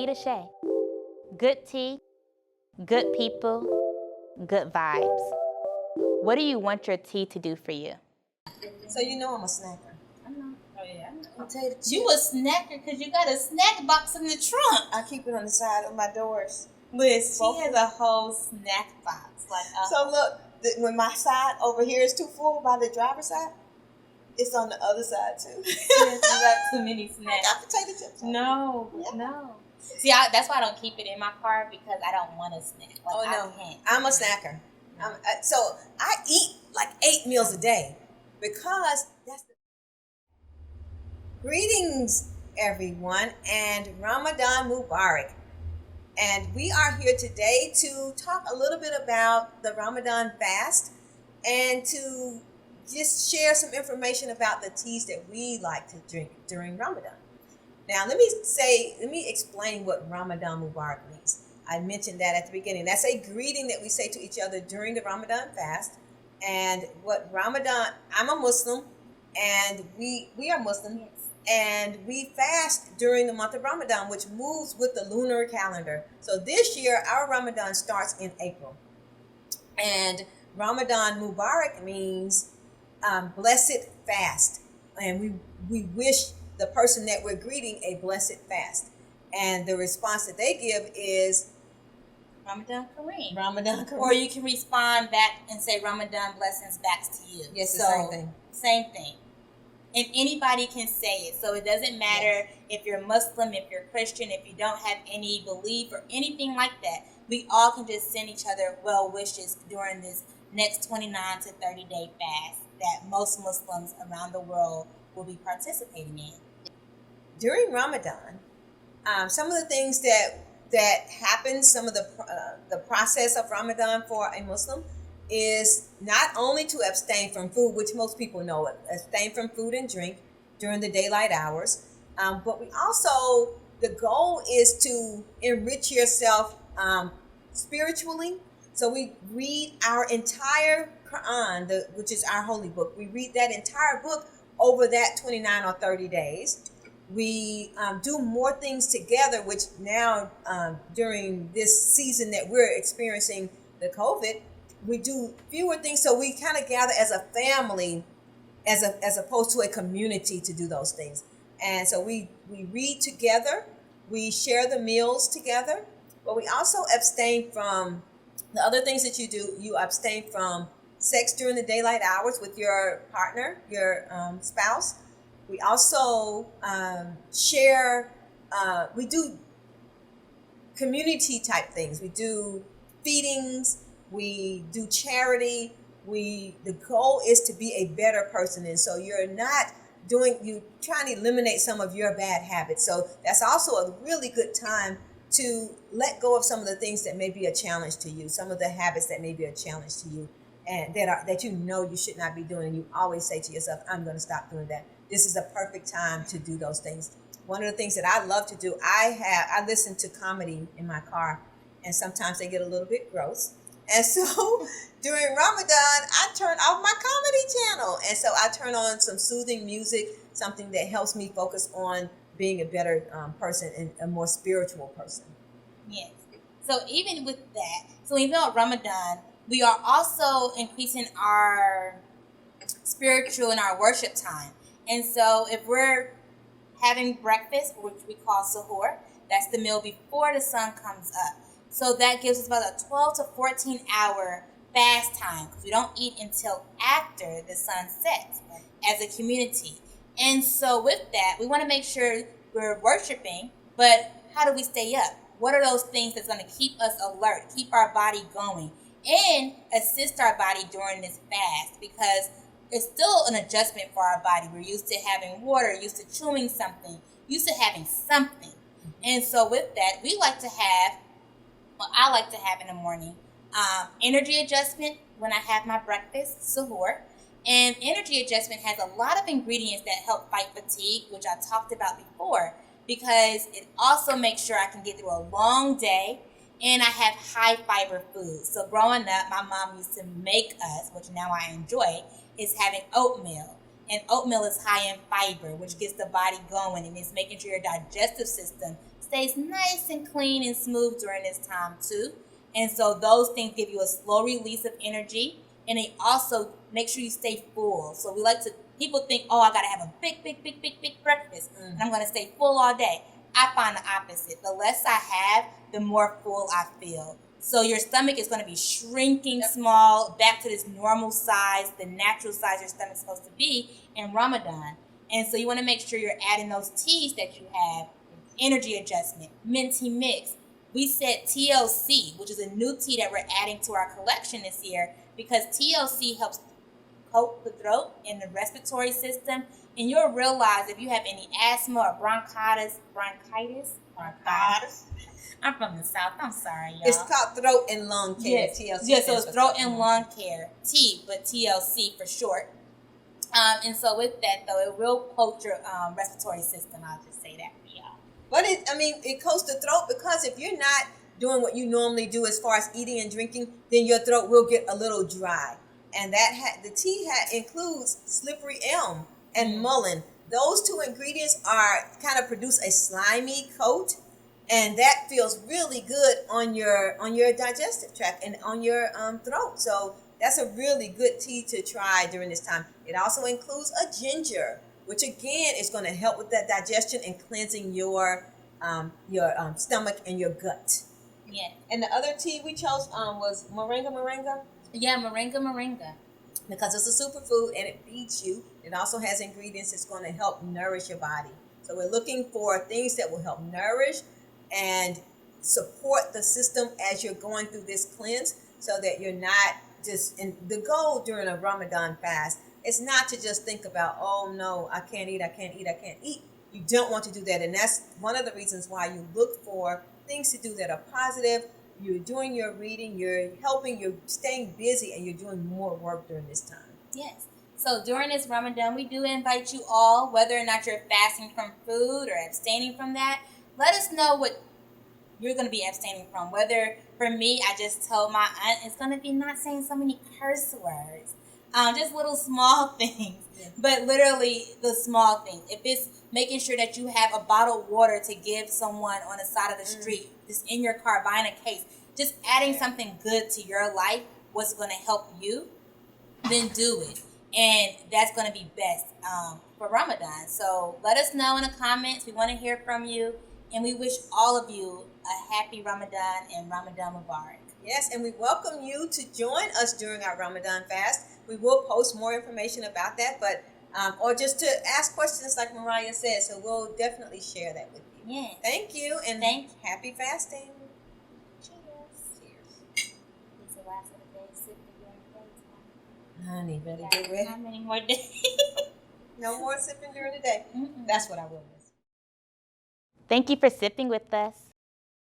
tea to Shay. Good tea, good people, good vibes. What do you want your tea to do for you? So you know I'm a snacker. I know. Oh yeah. I'll tell you the truth. You a snacker because you got a snack box in the trunk. I keep it on the side of my doors. Liz, Both she has a whole snack box. So look, when my side over here is too full by the driver's side, it's on the other side too. You got too many I snacks. got potato chips. No, Yeah. no. See, that's why I don't keep it in my car because I don't want to snack. Oh no, I can't. I'm a snacker. So I eat like 8 meals a day because that's the... Greetings, everyone, and Ramadan Mubarak. And we are here today to talk a little bit about the Ramadan fast and to just share some information about the teas that we like to drink during Ramadan. Now, let me explain what Ramadan Mubarak means. I mentioned that at the beginning. That's a greeting that we say to each other during the Ramadan fast. And what Ramadan, I'm a Muslim, and we are Muslim, Yes. and we fast during the month of Ramadan, which moves with the lunar calendar. So this year, our Ramadan starts in April. And Ramadan Mubarak means blessed fast. And we wish the person that we're greeting a blessed fast. And the response that they give is Ramadan Kareem. Ramadan Kareem. Or you can respond back and say Ramadan blessings back to you. Yes, the same thing. Same thing. And anybody can say it. So it doesn't matter if you're Muslim, if you're Christian, if you don't have any belief or anything like that. We all can just send each other well wishes during this next 29 to 30 day fast that most Muslims around the world will be participating in. During Ramadan, some of the things that happens, some of the process of Ramadan for a Muslim is not only to abstain from food, which most people know it, abstain from food and drink during the daylight hours, but we also, the goal is to enrich yourself spiritually. So we read our entire Quran, which is our holy book. We read that entire book over that 29 or 30 days. We do more things together, which now during this season that we're experiencing the COVID, we do fewer things. So we kind of gather as a family, as opposed to a community to do those things. And so we read together, we share the meals together, but we also abstain from the other things that you do. You abstain from sex during the daylight hours with your partner, your spouse. We also share, we do community type things. We do feedings, we do charity. The goal is to be a better person. And so you're trying to eliminate some of your bad habits. So that's also a really good time to let go of some of the things that may be a challenge to you, some of the habits that may be a challenge to you, and that you know you should not be doing. And you always say to yourself, I'm going to stop doing that. This is a perfect time to do those things. One of the things that I love to do, I listen to comedy in my car, and sometimes they get a little bit gross. And so during Ramadan, I turn off my comedy channel. And so I turn on some soothing music, something that helps me focus on being a better person and a more spiritual person. Yes. So even with that, so even on Ramadan, we are also increasing our spiritual and our worship time. And so if we're having breakfast, which we call sahur, that's the meal before the sun comes up. So that gives us about a 12 to 14 hour fast time because we don't eat until after the sun sets as a community. And so with that, we want to make sure we're worshiping, but how do we stay up? What are those things that's going to keep us alert, keep our body going, and assist our body during this fast? Because it's still an adjustment for our body. We're used to having water, used to chewing something, used to having something. And so with that, I like to have in the morning, energy adjustment when I have my breakfast, sahur. And energy adjustment has a lot of ingredients that help fight fatigue, which I talked about before, because it also makes sure I can get through a long day, and I have high fiber foods. So growing up, my mom used to make us, which now I enjoy, is having oatmeal. And oatmeal is high in fiber, which gets the body going, and it's making sure your digestive system stays nice and clean and smooth during this time too. And so those things give you a slow release of energy, and they also make sure you stay full. So we like to, people think, oh, I gotta have a big breakfast, and I'm gonna stay full all day. I find the opposite. The less I have, the more full I feel. So your stomach is gonna be shrinking small back to this normal size, the natural size your stomach's supposed to be in Ramadan. And so you wanna make sure you're adding those teas that you have, energy adjustment, Minty mix. We said TLC, which is a new tea that we're adding to our collection this year, because TLC helps coat the throat and the respiratory system. And you'll realize if you have any asthma or bronchitis. I'm from the South. I'm sorry, y'all. It's called throat and lung care. Yes. TLC. Yeah, so it's throat and lung care. T, but TLC for short. And so with that, though, it will coat your respiratory system. I'll just say that for y'all. But it coats the throat, because if you're not doing what you normally do as far as eating and drinking, then your throat will get a little dry. And the tea includes slippery elm and mullein. Those two ingredients kind of produce a slimy coat, and that feels really good on your digestive tract and on your throat. So that's a really good tea to try during this time. It also includes a ginger, which again is going to help with that digestion and cleansing your stomach and your gut. Yeah. And the other tea we chose was Moringa. Yeah, Moringa. Because it's a superfood and it feeds you. It also has ingredients that's going to help nourish your body. So we're looking for things that will help nourish and support the system as you're going through this cleanse, so that you're not just in the goal during a Ramadan fast. It's not to just think about, oh no, I can't eat. You don't want to do that. And that's one of the reasons why you look for things to do that are positive. You're doing your reading, you're staying busy, and you're doing more work during this time. Yes. So during this Ramadan, we do invite you all, whether or not you're fasting from food or abstaining from that, let us know what you're going to be abstaining from. Whether, for me, I just told my aunt it's going to be not saying so many curse words. Just little small things, but literally the small things. If it's making sure that you have a bottle of water to give someone on the side of the street, just in your car, buying a case, just adding something good to your life, what's going to help you, then do it. And that's going to be best for Ramadan. So let us know in the comments. We want to hear from you. And we wish all of you a happy Ramadan and Ramadan Mubarak. Yes, and we welcome you to join us during our Ramadan fast. We will post more information about that, but or just to ask questions like Mariah said. So we'll definitely share that with you. Yes. Thank you, and happy fasting. Cheers. It's the last of the day. Sipping during the day. Honey, better get ready. How many more days? No more sipping during the day. Mm-mm. That's what I will miss. Thank you for sipping with us.